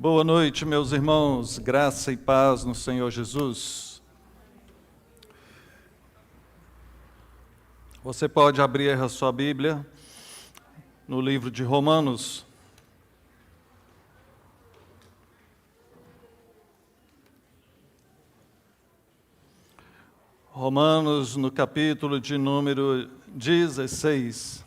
Boa noite, meus irmãos, graça e paz no Senhor Jesus. Você pode abrir a sua Bíblia no livro de Romanos. Romanos, no capítulo de número 16.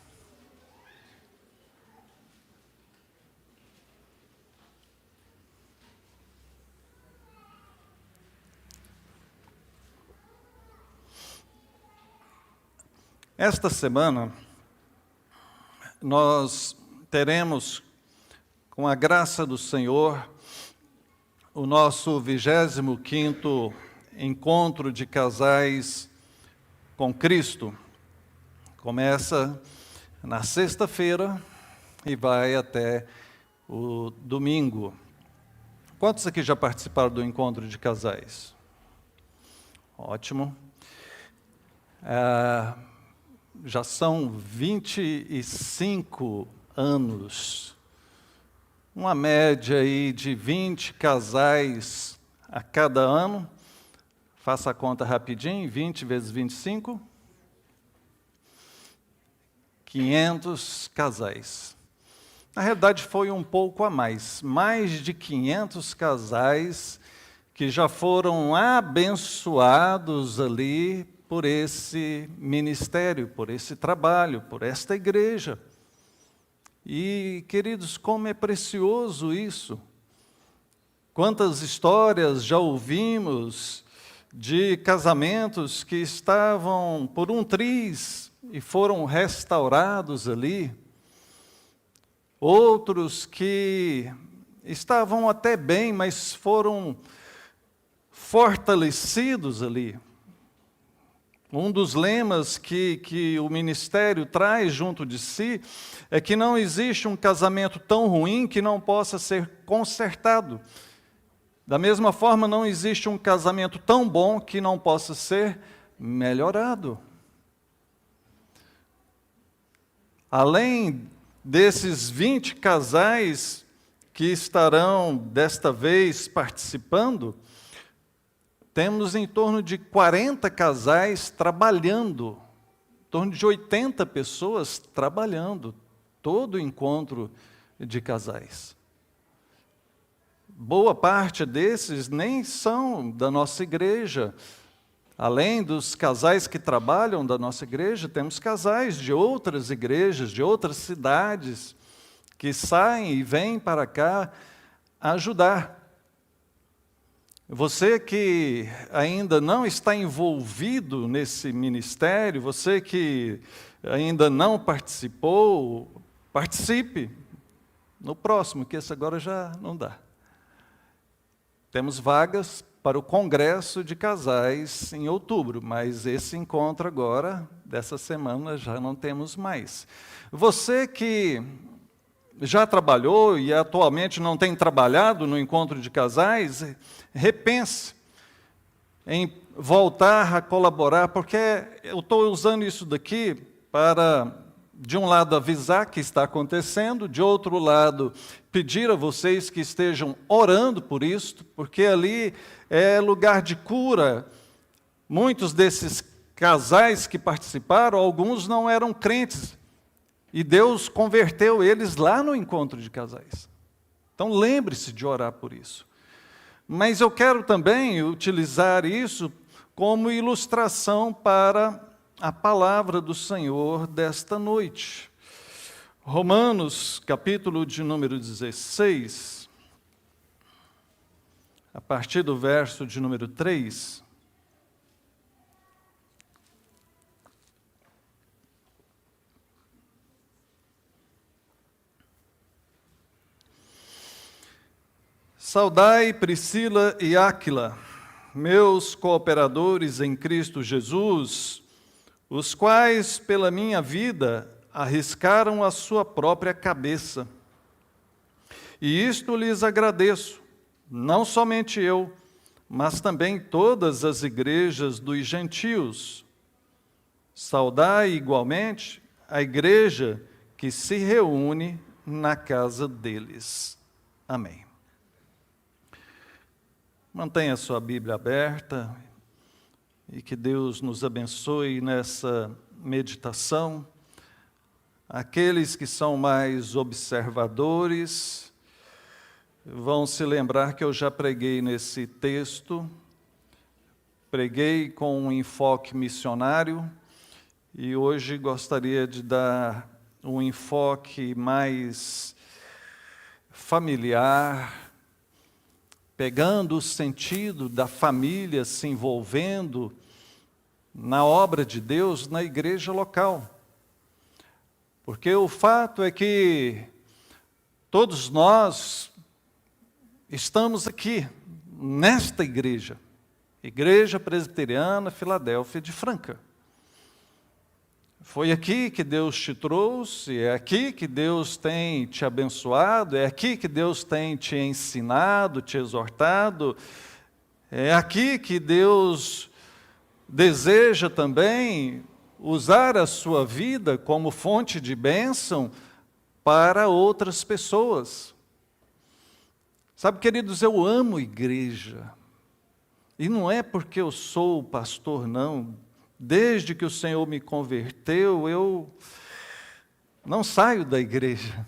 Esta semana, nós teremos, com a graça do Senhor, o nosso 25º encontro de casais com Cristo. Começa na sexta-feira e vai até o domingo. Quantos aqui já participaram do encontro de casais? Ótimo. Já são 25 anos, uma média aí de 20 casais a cada ano. Faça a conta rapidinho, 20 vezes 25, 500 casais. Na realidade foi um pouco a mais de 500 casais que já foram abençoados ali por esse ministério, por esse trabalho, por esta igreja. E, queridos, como é precioso isso. Quantas histórias já ouvimos de casamentos que estavam por um triz e foram restaurados ali. Outros que estavam até bem, mas foram fortalecidos ali. Um dos lemas que o ministério traz junto de si é que não existe um casamento tão ruim que não possa ser consertado. Da mesma forma, não existe um casamento tão bom que não possa ser melhorado. Além desses 20 casais que estarão desta vez participando, temos em torno de 40 casais trabalhando, em torno de 80 pessoas trabalhando, todo o encontro de casais. Boa parte desses nem são da nossa igreja. Além dos casais que trabalham da nossa igreja, temos casais de outras igrejas, de outras cidades, que saem e vêm para cá ajudar. Você que ainda não está envolvido nesse ministério, você que ainda não participou, participe no próximo, que esse agora já não dá. Temos vagas para o congresso de casais em outubro, mas esse encontro agora, dessa semana, já não temos mais. Você que já trabalhou e atualmente não tem trabalhado no encontro de casais, repense em voltar a colaborar, porque eu estou usando isso daqui para, de um lado, avisar que está acontecendo, de outro lado, pedir a vocês que estejam orando por isso, porque ali é lugar de cura. Muitos desses casais que participaram, alguns não eram crentes, e Deus converteu eles lá no encontro de casais. Então lembre-se de orar por isso. Mas eu quero também utilizar isso como ilustração para a palavra do Senhor desta noite. Romanos, capítulo de número 16, a partir do verso de número 3. Saudai Priscila e Áquila, meus cooperadores em Cristo Jesus, os quais, pela minha vida, arriscaram a sua própria cabeça. E isto lhes agradeço, não somente eu, mas também todas as igrejas dos gentios. Saudai igualmente a igreja que se reúne na casa deles. Amém. Mantenha a sua Bíblia aberta e que Deus nos abençoe nessa meditação. Aqueles que são mais observadores vão se lembrar que eu já preguei nesse texto, preguei com um enfoque missionário e hoje gostaria de dar um enfoque mais familiar, pegando o sentido da família se envolvendo na obra de Deus na igreja local. Porque o fato é que todos nós estamos aqui, nesta igreja, Igreja Presbiteriana Filadélfia de Franca. Foi aqui que Deus te trouxe, é aqui que Deus tem te abençoado, é aqui que Deus tem te ensinado, te exortado, é aqui que Deus deseja também usar a sua vida como fonte de bênção para outras pessoas. Sabe, queridos, eu amo igreja. E não é porque eu sou pastor, não. Desde que o Senhor me converteu, eu não saio da igreja.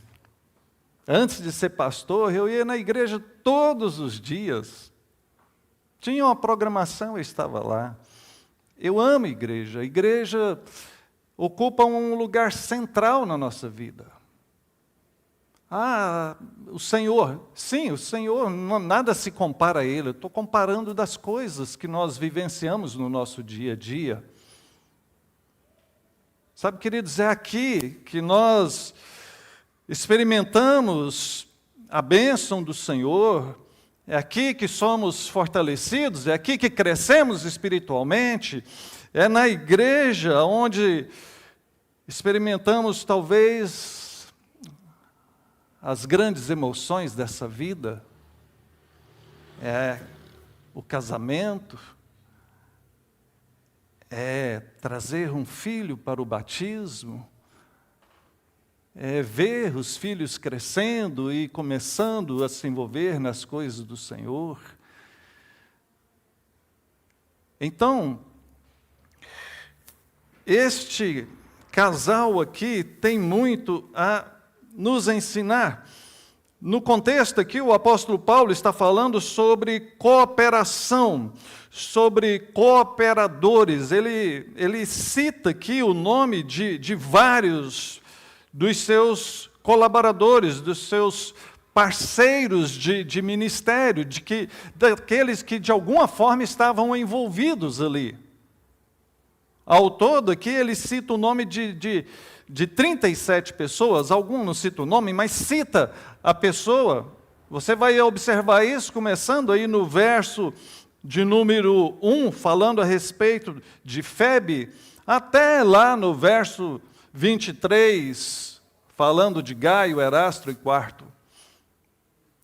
Antes de ser pastor, eu ia na igreja todos os dias. Tinha uma programação, eu estava lá. Eu amo a igreja. A igreja ocupa um lugar central na nossa vida. O Senhor, sim, o Senhor, nada se compara a Ele. Eu estou comparando das coisas que nós vivenciamos no nosso dia a dia. Sabe, queridos, é aqui que nós experimentamos a bênção do Senhor, é aqui que somos fortalecidos, é aqui que crescemos espiritualmente, é na igreja onde experimentamos talvez as grandes emoções dessa vida, é o casamento, é trazer um filho para o batismo, é ver os filhos crescendo e começando a se envolver nas coisas do Senhor. Então, este casal aqui tem muito a nos ensinar. No contexto aqui, o apóstolo Paulo está falando sobre cooperação, sobre cooperadores. Ele cita aqui o nome de vários dos seus colaboradores, dos seus parceiros de ministério, daqueles que de alguma forma estavam envolvidos ali. Ao todo aqui ele cita o nome de 37 pessoas, algum não cita o nome, mas cita a pessoa. Você vai observar isso começando aí no verso de número 1, falando a respeito de Febe, até lá no verso 23, falando de Gaio, Erasto e Quarto.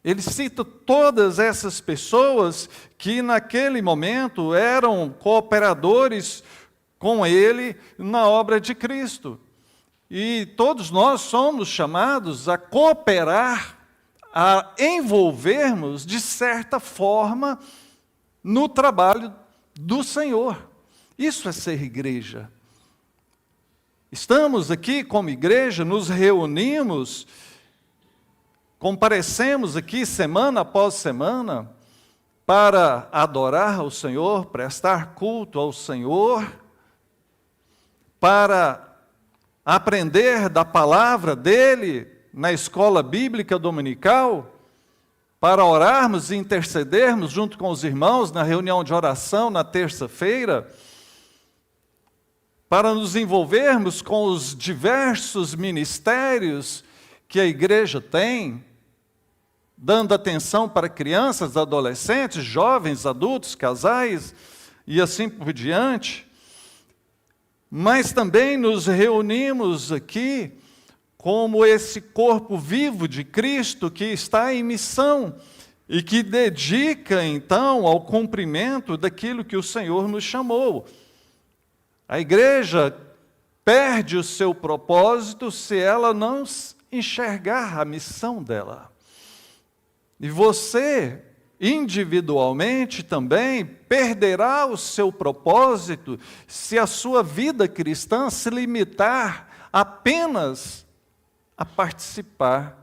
Ele cita todas essas pessoas que naquele momento eram cooperadores com ele na obra de Cristo. E todos nós somos chamados a cooperar, a envolvermos, de certa forma, no trabalho do Senhor. Isso é ser igreja. Estamos aqui como igreja, nos reunimos, comparecemos aqui semana após semana para adorar ao Senhor, prestar culto ao Senhor, para aprender da palavra dele na escola bíblica dominical, para orarmos e intercedermos junto com os irmãos na reunião de oração na terça-feira, para nos envolvermos com os diversos ministérios que a igreja tem, dando atenção para crianças, adolescentes, jovens, adultos, casais e assim por diante. Mas também nos reunimos aqui como esse corpo vivo de Cristo que está em missão e que dedica, então, ao cumprimento daquilo que o Senhor nos chamou. A igreja perde o seu propósito se ela não enxergar a missão dela. E você individualmente também, perderá o seu propósito se a sua vida cristã se limitar apenas a participar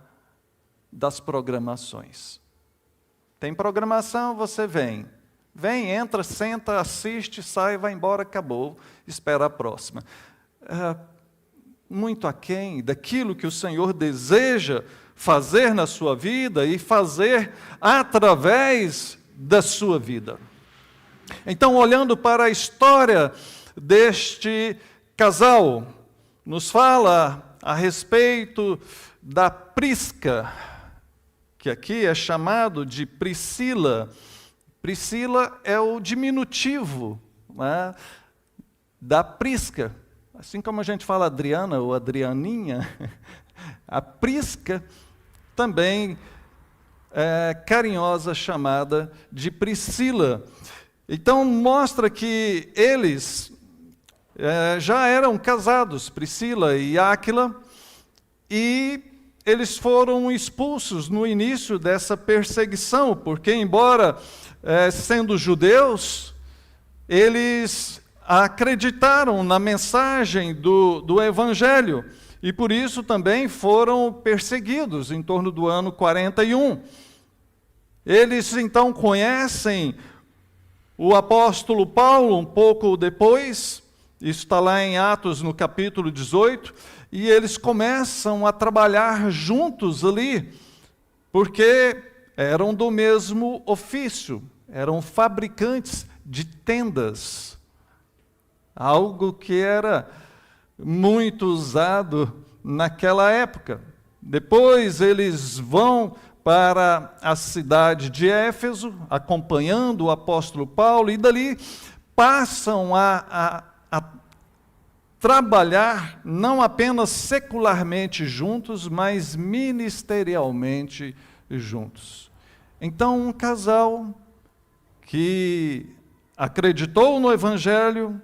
das programações. Tem programação, você vem. Vem, entra, senta, assiste, sai, vai embora, acabou, espera a próxima. Muito aquém daquilo que o Senhor deseja fazer na sua vida e fazer através da sua vida. Então, olhando para a história deste casal, nos fala a respeito da Prisca, que aqui é chamado de Priscila. Priscila é o diminutivo, né, da Prisca. Assim como a gente fala Adriana ou Adrianinha, a Prisca também é carinhosa chamada de Priscila. Então mostra que eles já eram casados, Priscila e Áquila, e eles foram expulsos no início dessa perseguição, porque embora sendo judeus, eles acreditaram na mensagem do Evangelho, e por isso também foram perseguidos em torno do ano 41. Eles então conhecem o apóstolo Paulo um pouco depois, isso está lá em Atos no capítulo 18, e eles começam a trabalhar juntos ali, porque eram do mesmo ofício, eram fabricantes de tendas, algo que era muito usado naquela época. Depois eles vão para a cidade de Éfeso, acompanhando o apóstolo Paulo, e dali passam a trabalhar não apenas secularmente juntos, mas ministerialmente juntos. Então, um casal que acreditou no Evangelho,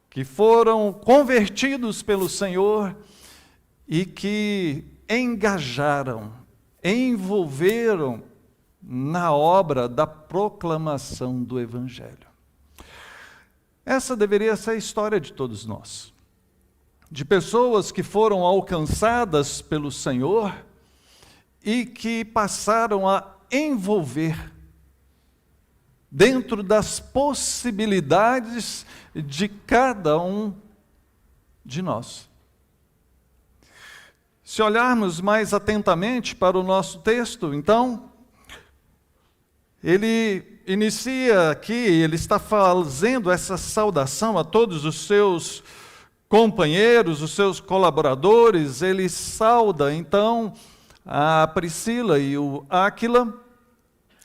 que foram convertidos pelo Senhor e que envolveram na obra da proclamação do Evangelho. Essa deveria ser a história de todos nós, de pessoas que foram alcançadas pelo Senhor e que passaram a envolver dentro das possibilidades de cada um de nós. Se olharmos mais atentamente para o nosso texto, então, ele inicia aqui, ele está fazendo essa saudação a todos os seus companheiros, os seus colaboradores, ele sauda, então, a Priscila e o Áquila,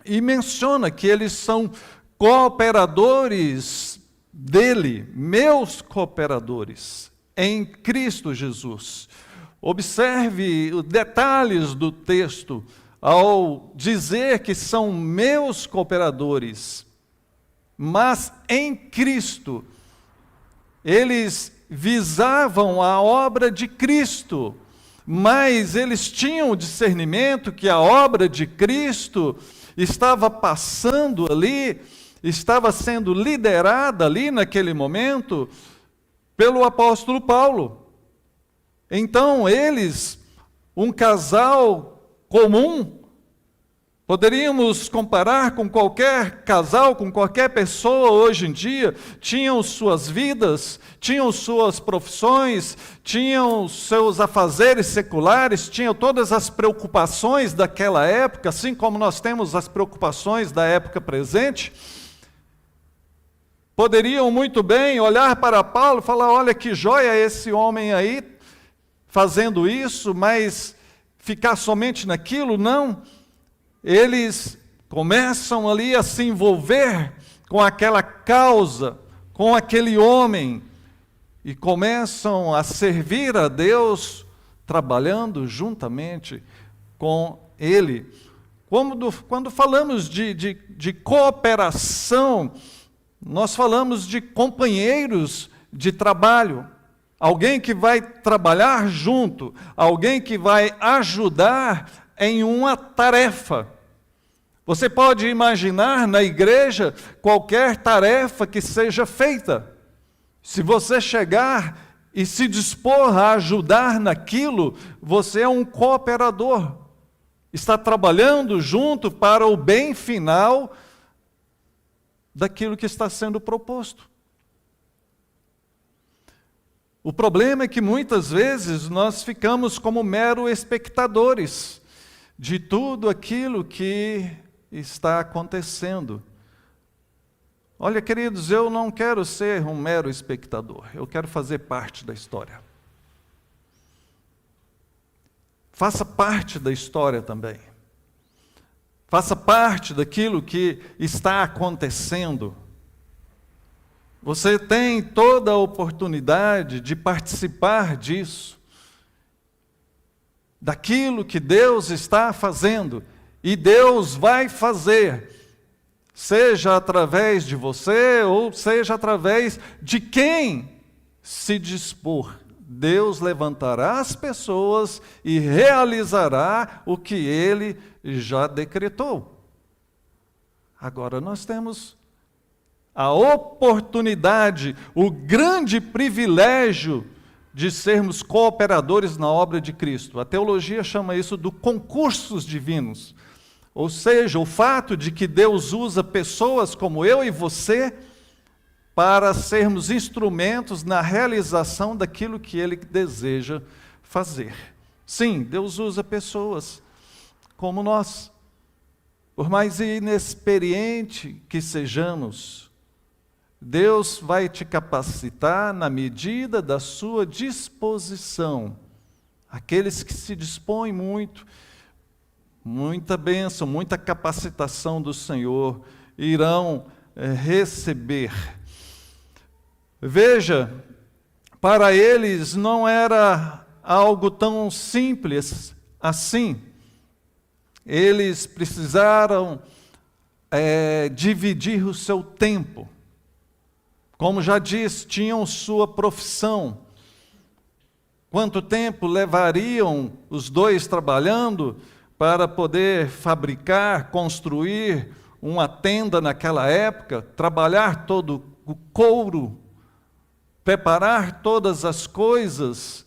e menciona que eles são cooperadores dele, meus cooperadores, em Cristo Jesus. Observe os detalhes do texto, ao dizer que são meus cooperadores, mas em Cristo, eles visavam a obra de Cristo, mas eles tinham o discernimento que a obra de Cristo estava passando ali, estava sendo liderada ali naquele momento pelo apóstolo Paulo. Então eles, um casal comum, poderíamos comparar com qualquer casal, com qualquer pessoa hoje em dia, tinham suas vidas, tinham suas profissões, tinham seus afazeres seculares, tinham todas as preocupações daquela época, assim como nós temos as preocupações da época presente. Poderiam muito bem olhar para Paulo e falar: olha que joia esse homem aí, fazendo isso, mas ficar somente naquilo, não. Eles começam ali a se envolver com aquela causa, com aquele homem, e começam a servir a Deus, trabalhando juntamente com ele. Quando falamos de cooperação, nós falamos de companheiros de trabalho, alguém que vai trabalhar junto, alguém que vai ajudar em uma tarefa. Você pode imaginar na igreja qualquer tarefa que seja feita. Se você chegar e se dispor a ajudar naquilo, você é um cooperador. Está trabalhando junto para o bem final daquilo que está sendo proposto. O problema é que muitas vezes nós ficamos como meros espectadores de tudo aquilo que está acontecendo. Olha, queridos, eu não quero ser um mero espectador, eu quero fazer parte da história. Faça parte da história também. Faça parte daquilo que está acontecendo. Você tem toda a oportunidade de participar disso, daquilo que Deus está fazendo, e Deus vai fazer, seja através de você, ou seja através de quem se dispor. Deus levantará as pessoas e realizará o que Ele já decretou. Agora nós temos a oportunidade, o grande privilégio de sermos cooperadores na obra de Cristo. A teologia chama isso de concursos divinos. Ou seja, o fato de que Deus usa pessoas como eu e você para sermos instrumentos na realização daquilo que Ele deseja fazer. Sim, Deus usa pessoas como nós. Por mais inexperiente que sejamos, Deus vai te capacitar na medida da sua disposição. Aqueles que se dispõem muito, muita bênção, muita capacitação do Senhor, irão receber. Veja, para eles não era algo tão simples assim. Eles precisaram dividir o seu tempo. Como já disse, tinham sua profissão. Quanto tempo levariam os dois trabalhando para poder fabricar, construir uma tenda naquela época, trabalhar todo o couro, preparar todas as coisas?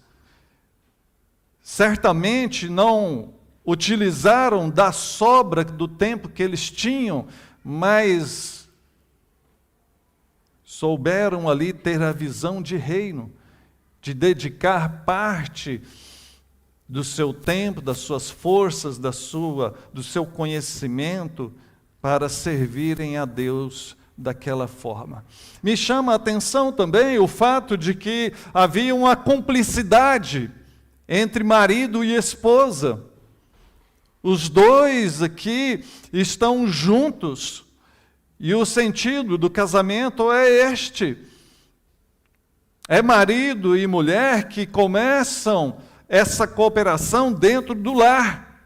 Certamente não utilizaram da sobra do tempo que eles tinham, mas souberam ali ter a visão de reino, de dedicar parte do seu tempo, das suas forças, do seu conhecimento para servirem a Deus daquela forma. Me chama a atenção também o fato de que havia uma cumplicidade entre marido e esposa. Os dois aqui estão juntos, e o sentido do casamento é este. É marido e mulher que começam essa cooperação dentro do lar.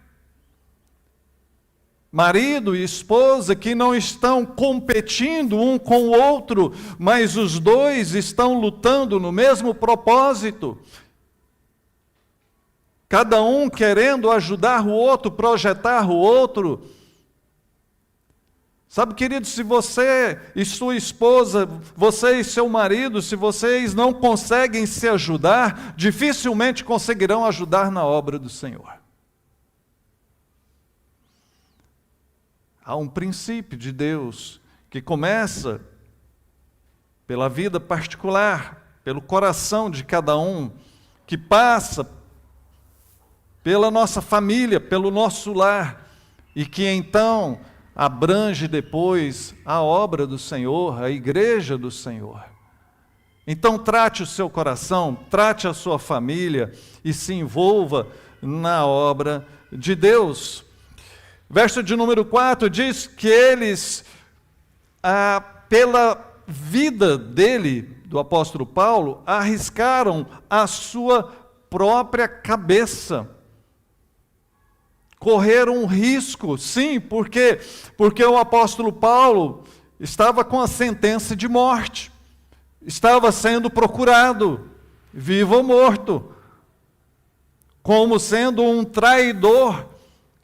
Marido e esposa que não estão competindo um com o outro, mas os dois estão lutando no mesmo propósito. Cada um querendo ajudar o outro, projetar o outro. Sabe, querido, se você e sua esposa, você e seu marido, se vocês não conseguem se ajudar, dificilmente conseguirão ajudar na obra do Senhor. Há um princípio de Deus que começa pela vida particular, pelo coração de cada um, que passa pela nossa família, pelo nosso lar, e que então abrange depois a obra do Senhor, a igreja do Senhor. Então trate o seu coração, trate a sua família e se envolva na obra de Deus. Verso de número 4 diz que eles, pela vida dele, do apóstolo Paulo, arriscaram a sua própria cabeça. Correram um risco, sim, porque o apóstolo Paulo estava com a sentença de morte, estava sendo procurado, vivo ou morto, como sendo um traidor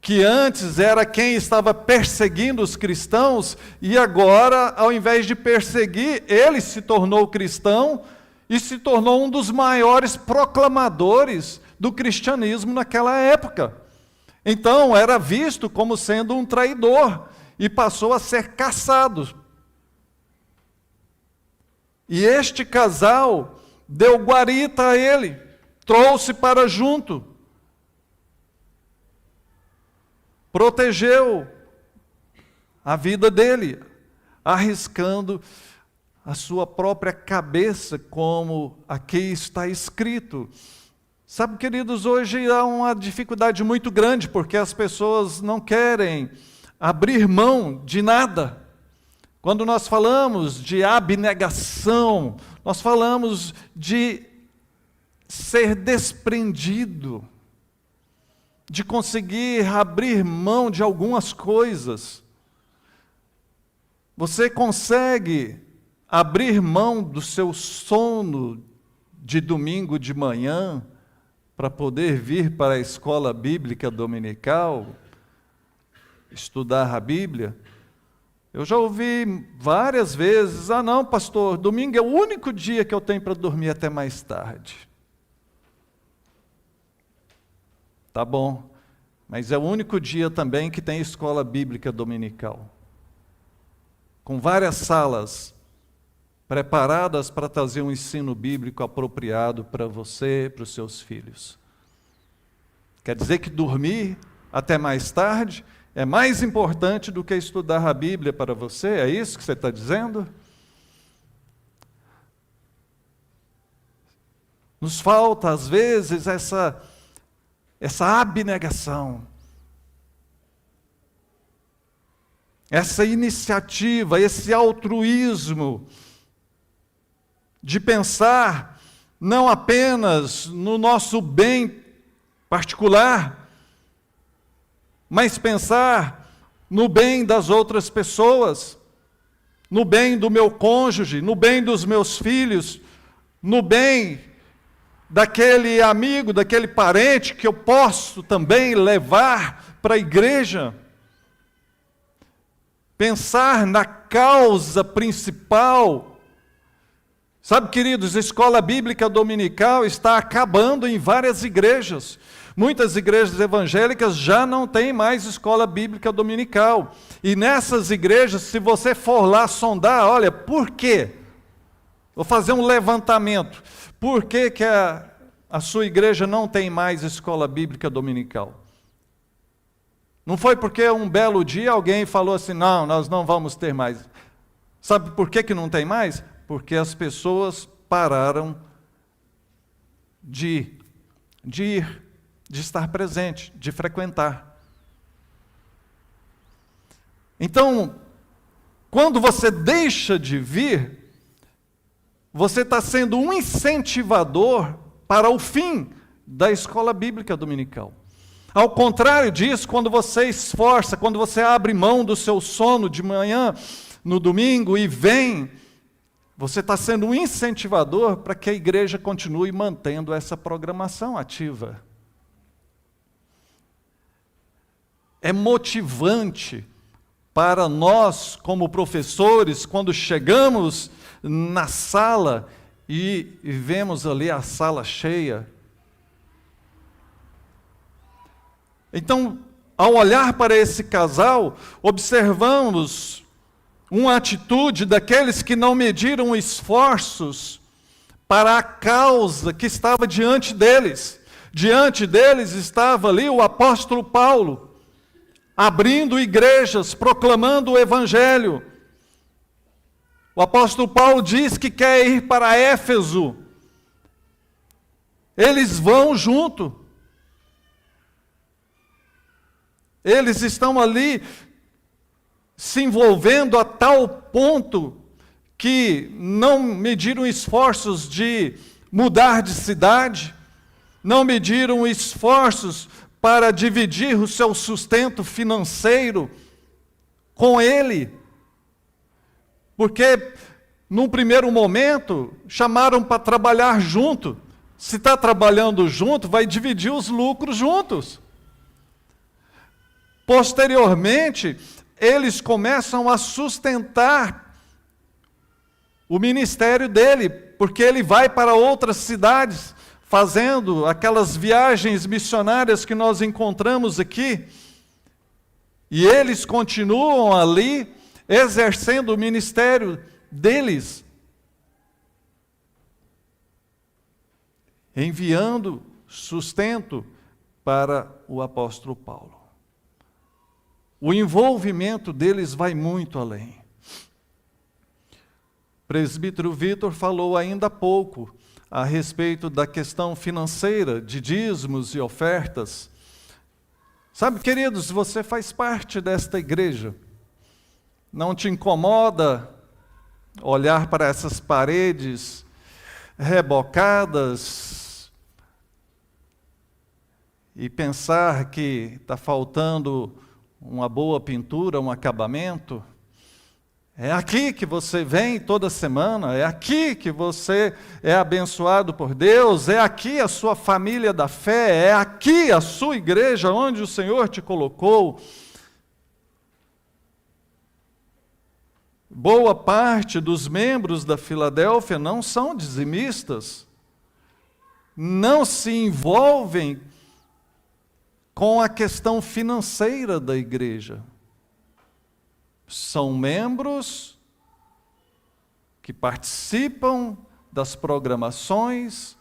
que antes era quem estava perseguindo os cristãos, e agora, ao invés de perseguir, ele se tornou cristão e se tornou um dos maiores proclamadores do cristianismo naquela época. Então, era visto como sendo um traidor e passou a ser caçado. E este casal deu guarita a ele, trouxe para junto, protegeu a vida dele, arriscando a sua própria cabeça, como aqui está escrito. Sabe, queridos, hoje há uma dificuldade muito grande, porque as pessoas não querem abrir mão de nada. Quando nós falamos de abnegação, nós falamos de ser desprendido, de conseguir abrir mão de algumas coisas. Você consegue abrir mão do seu sono de domingo de manhã para poder vir para a escola bíblica dominical, estudar a Bíblia? Eu já ouvi várias vezes: ah não, pastor, domingo é o único dia que eu tenho para dormir até mais tarde. Tá bom, mas é o único dia também que tem escola bíblica dominical, com várias salas preparadas para trazer um ensino bíblico apropriado para você, para os seus filhos. Quer dizer que dormir até mais tarde é mais importante do que estudar a Bíblia para você? É isso que você está dizendo? Nos falta, às vezes, essa abnegação, essa iniciativa, esse altruísmo de pensar não apenas no nosso bem particular, mas pensar no bem das outras pessoas, no bem do meu cônjuge, no bem dos meus filhos, no bem daquele amigo, daquele parente que eu posso também levar para a igreja. Pensar na causa principal. Sabe, queridos, a escola bíblica dominical está acabando em várias igrejas. Muitas igrejas evangélicas já não têm mais escola bíblica dominical. E nessas igrejas, se você for lá sondar, olha, por quê? Vou fazer um levantamento. Por que a sua igreja não tem mais escola bíblica dominical? Não foi porque um belo dia alguém falou assim: não, nós não vamos ter mais. Sabe por que não tem mais? Porque as pessoas pararam de ir, de estar presente, de frequentar. Então, quando você deixa de vir, você está sendo um incentivador para o fim da escola bíblica dominical. Ao contrário disso, quando você esforça, quando você abre mão do seu sono de manhã, no domingo, e vem, você está sendo um incentivador para que a igreja continue mantendo essa programação ativa. É motivante para nós, como professores, quando chegamos na sala e vemos ali a sala cheia. Então, ao olhar para esse casal, observamos uma atitude daqueles que não mediram esforços para a causa que estava diante deles. Diante deles estava ali o apóstolo Paulo, abrindo igrejas, proclamando o evangelho. O apóstolo Paulo diz que quer ir para Éfeso. Eles vão junto. Eles estão ali se envolvendo a tal ponto que não mediram esforços de mudar de cidade, não mediram esforços para dividir o seu sustento financeiro com ele. Porque, num primeiro momento, chamaram para trabalhar junto. Se está trabalhando junto, vai dividir os lucros juntos. Posteriormente, eles começam a sustentar o ministério dele, porque ele vai para outras cidades, fazendo aquelas viagens missionárias que nós encontramos aqui, e eles continuam ali, exercendo o ministério deles, enviando sustento para o apóstolo Paulo. O envolvimento deles vai muito além. O presbítero Vitor falou ainda há pouco a respeito da questão financeira, de dízimos e ofertas. Sabe, queridos, você faz parte desta igreja. Não te incomoda olhar para essas paredes rebocadas e pensar que está faltando uma boa pintura, um acabamento? É aqui que você vem toda semana, é aqui que você é abençoado por Deus, é aqui a sua família da fé, é aqui a sua igreja onde o Senhor te colocou. Boa parte dos membros da Filadélfia não são dizimistas, não se envolvem com a questão financeira da igreja. São membros que participam das programações,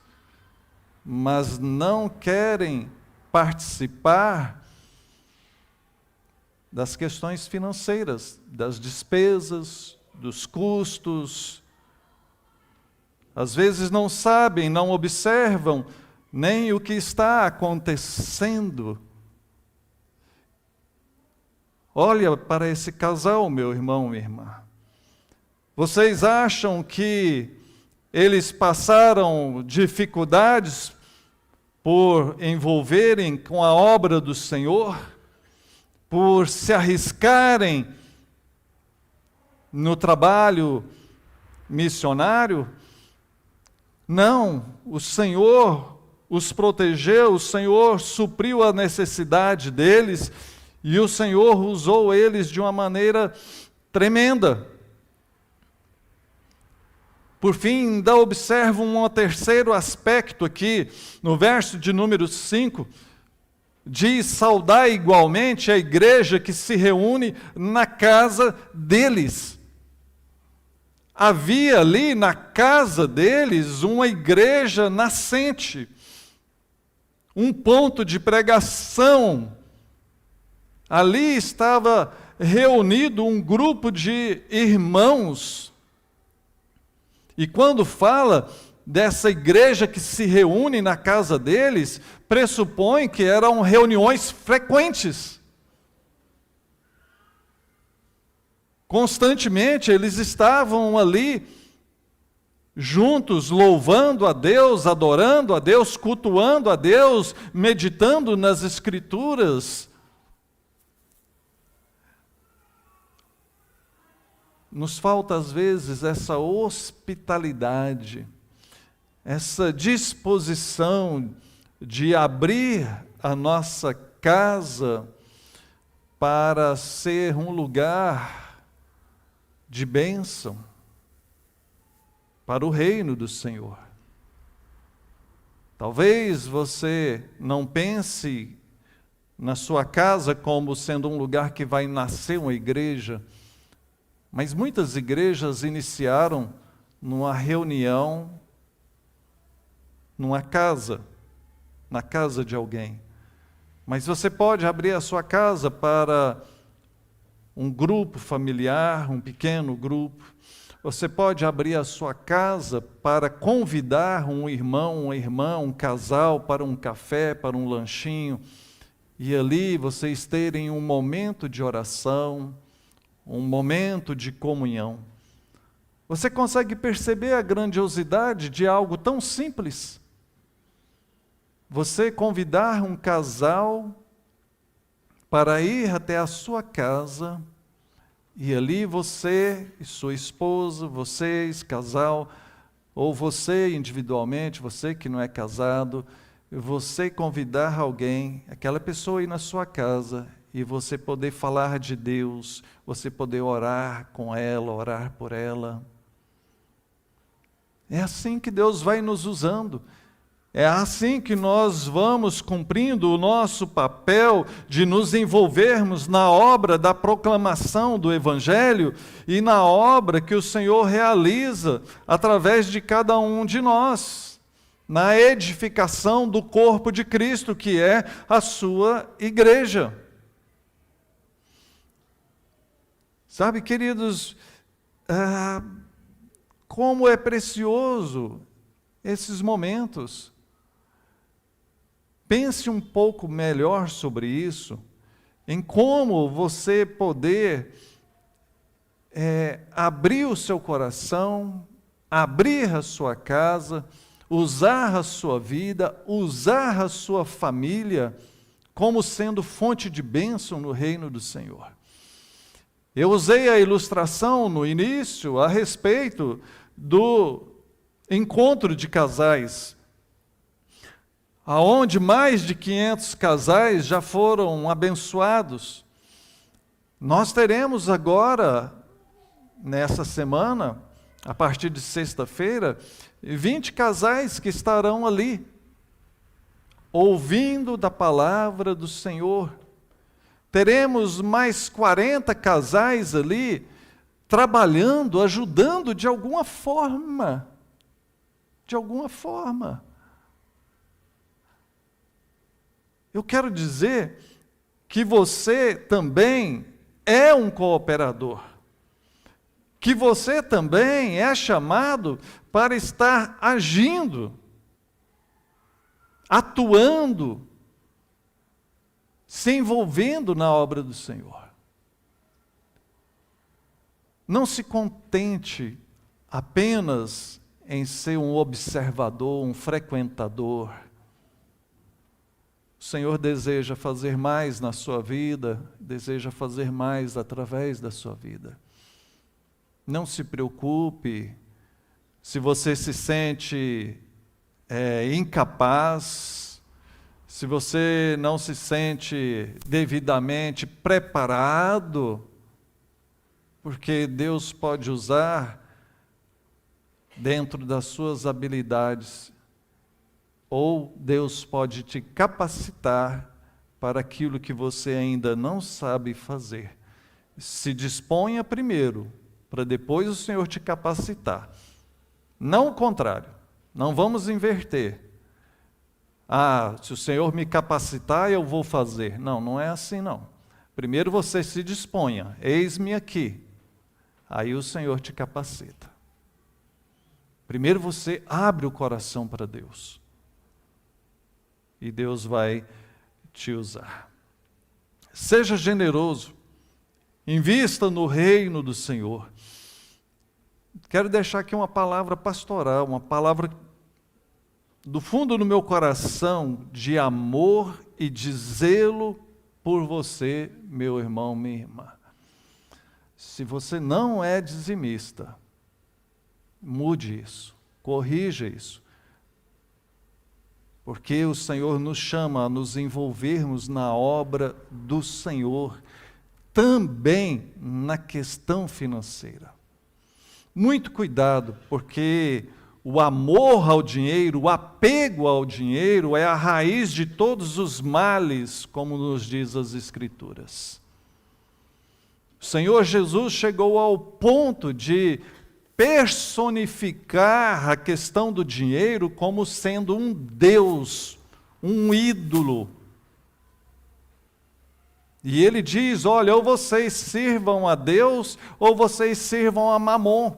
mas não querem participar das questões financeiras, das despesas, dos custos. Às vezes não sabem, não observam nem o que está acontecendo. Olha para esse casal, meu irmão, minha irmã. Vocês acham que eles passaram dificuldades por envolverem com a obra do Senhor? Por se arriscarem no trabalho missionário? Não, o Senhor os protegeu, o Senhor supriu a necessidade deles, e o Senhor usou eles de uma maneira tremenda. Por fim, ainda observo um terceiro aspecto aqui, no verso de número 5, diz: saudai igualmente a igreja que se reúne na casa deles. Havia ali na casa deles uma igreja nascente, um ponto de pregação. Ali estava reunido um grupo de irmãos. E quando fala dessa igreja que se reúne na casa deles, pressupõe que eram reuniões frequentes. Constantemente eles estavam ali, juntos, louvando a Deus, adorando a Deus, cultuando a Deus, meditando nas Escrituras. Nos falta, às vezes, essa hospitalidade, essa disposição de abrir a nossa casa para ser um lugar de bênção para o reino do Senhor. Talvez você não pense na sua casa como sendo um lugar que vai nascer uma igreja, mas muitas igrejas iniciaram numa reunião, numa casa, na casa de alguém. Mas você pode abrir a sua casa para um grupo familiar, um pequeno grupo. Você pode abrir a sua casa para convidar um irmão, uma irmã, um casal para um café, para um lanchinho. E ali vocês terem um momento de oração, um momento de comunhão. Você consegue perceber a grandiosidade de algo tão simples? Você convidar um casal para ir até a sua casa, e ali você e sua esposa, vocês, casal, ou você individualmente, você que não é casado, você convidar alguém, aquela pessoa ir na sua casa e você poder falar de Deus, você poder orar com ela, orar por ela. É assim que Deus vai nos usando. É assim que nós vamos cumprindo o nosso papel de nos envolvermos na obra da proclamação do Evangelho e na obra que o Senhor realiza através de cada um de nós, na edificação do corpo de Cristo, que é a sua igreja. Sabe, queridos, como é precioso esses momentos. Pense um pouco melhor sobre isso, em como você poder abrir o seu coração, abrir a sua casa, usar a sua vida, usar a sua família como sendo fonte de bênção no reino do Senhor. Eu usei a ilustração no início a respeito do encontro de casais, aonde mais de 500 casais já foram abençoados. Nós teremos agora, nessa semana, a partir de sexta-feira, 20 casais que estarão ali, ouvindo da palavra do Senhor. Teremos mais 40 casais ali, trabalhando, ajudando de alguma forma. De alguma forma. Eu quero dizer que você também é um cooperador, que você também é chamado para estar agindo, atuando, se envolvendo na obra do Senhor. Não se contente apenas em ser um observador, um frequentador. O Senhor deseja fazer mais na sua vida, deseja fazer mais através da sua vida. Não se preocupe se você se sente incapaz, se você não se sente devidamente preparado, porque Deus pode usar dentro das suas habilidades, ou Deus pode te capacitar para aquilo que você ainda não sabe fazer. Se disponha primeiro, para depois o Senhor te capacitar. Não o contrário, não vamos inverter. Se o Senhor me capacitar, eu vou fazer. Não, não é assim não. Primeiro você se disponha, eis-me aqui. Aí o Senhor te capacita. Primeiro você abre o coração para Deus. E Deus vai te usar. Seja generoso, invista no reino do Senhor. Quero deixar aqui uma palavra pastoral, uma palavra do fundo do meu coração de amor e de zelo por você, meu irmão, minha irmã. Se você não é dizimista, mude isso, corrija isso. Porque o Senhor nos chama a nos envolvermos na obra do Senhor, também na questão financeira. Muito cuidado, porque o amor ao dinheiro, o apego ao dinheiro é a raiz de todos os males, como nos diz as Escrituras. O Senhor Jesus chegou ao ponto de personificar a questão do dinheiro como sendo um Deus, um ídolo. E ele diz, olha, ou vocês sirvam a Deus, ou vocês sirvam a Mamon.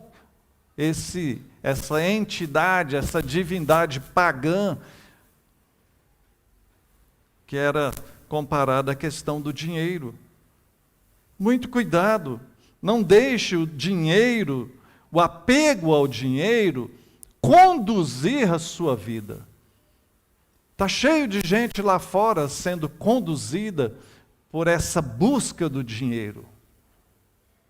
Essa entidade, essa divindade pagã, que era comparada à questão do dinheiro. Muito cuidado, não deixe o dinheiro, o apego ao dinheiro, conduzir a sua vida. Está cheio de gente lá fora sendo conduzida por essa busca do dinheiro.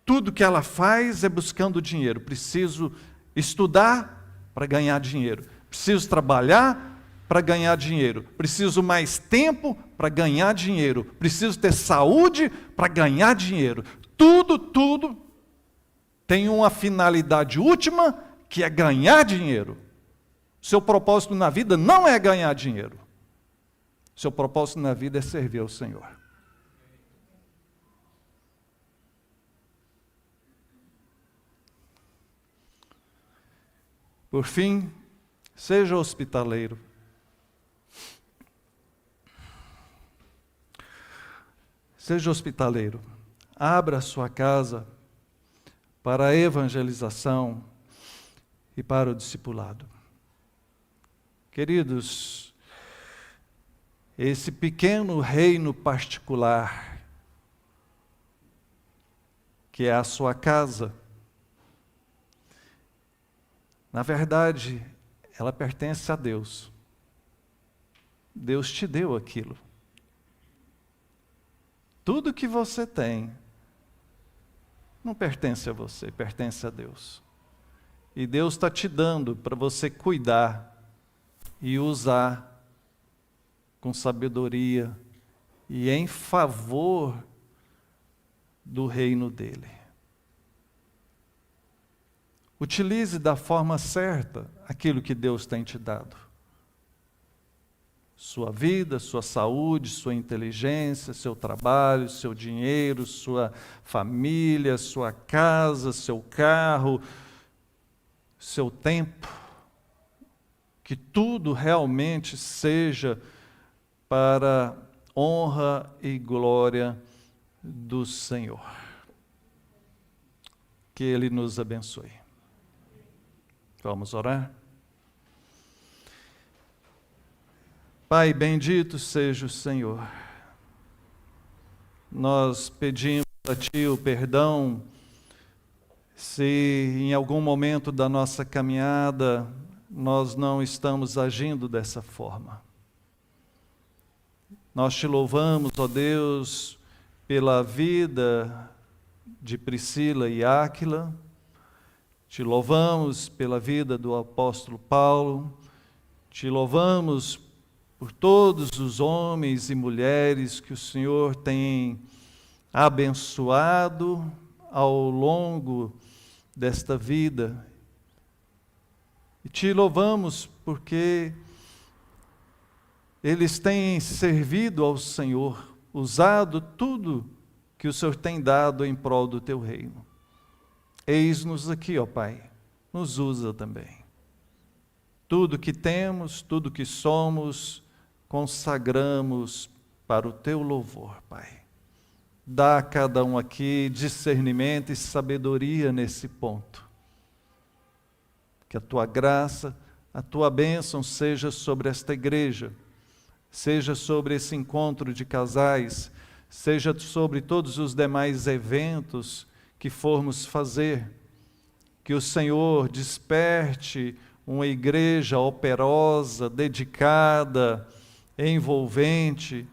Tudo que ela faz é buscando dinheiro. Preciso estudar para ganhar dinheiro. Preciso trabalhar para ganhar dinheiro. Preciso mais tempo para ganhar dinheiro. Preciso ter saúde para ganhar dinheiro. Tudo tem uma finalidade última, que é ganhar dinheiro. Seu propósito na vida não é ganhar dinheiro. Seu propósito na vida é servir ao Senhor. Por fim, seja hospitaleiro. Seja hospitaleiro. Abra a sua casa para a evangelização e para o discipulado. Queridos, esse pequeno reino particular, que é a sua casa, na verdade, ela pertence a Deus. Deus te deu aquilo. Tudo que você tem não pertence a você, pertence a Deus. E Deus está te dando para você cuidar e usar com sabedoria e em favor do reino dele. Utilize da forma certa aquilo que Deus tem te dado. Sua vida, sua saúde, sua inteligência, seu trabalho, seu dinheiro, sua família, sua casa, seu carro, seu tempo. Que tudo realmente seja para honra e glória do Senhor. Que Ele nos abençoe. Vamos orar? Pai, bendito seja o Senhor. Nós pedimos a Ti o perdão se em algum momento da nossa caminhada nós não estamos agindo dessa forma. Nós Te louvamos, ó Deus, pela vida de Priscila e Áquila. Te louvamos pela vida do apóstolo Paulo. Te louvamos por todos os homens e mulheres que o Senhor tem abençoado ao longo desta vida. E te louvamos porque eles têm servido ao Senhor, usado tudo que o Senhor tem dado em prol do teu reino. Eis-nos aqui, ó Pai, nos usa também. Tudo que temos, tudo que somos, consagramos para o teu louvor, Pai. Dá a cada um aqui discernimento e sabedoria nesse ponto. Que a tua graça, a tua bênção seja sobre esta igreja, seja sobre esse encontro de casais, seja sobre todos os demais eventos que formos fazer. Que o Senhor desperte uma igreja operosa, dedicada, envolvente,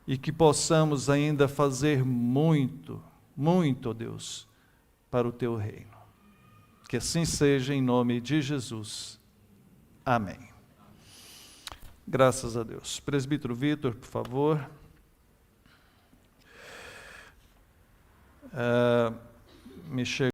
e que possamos ainda fazer muito, ó Deus, para o teu reino. Que assim seja, em nome de Jesus. Amém. Graças a Deus. Presbítero Vitor, por favor. Me chega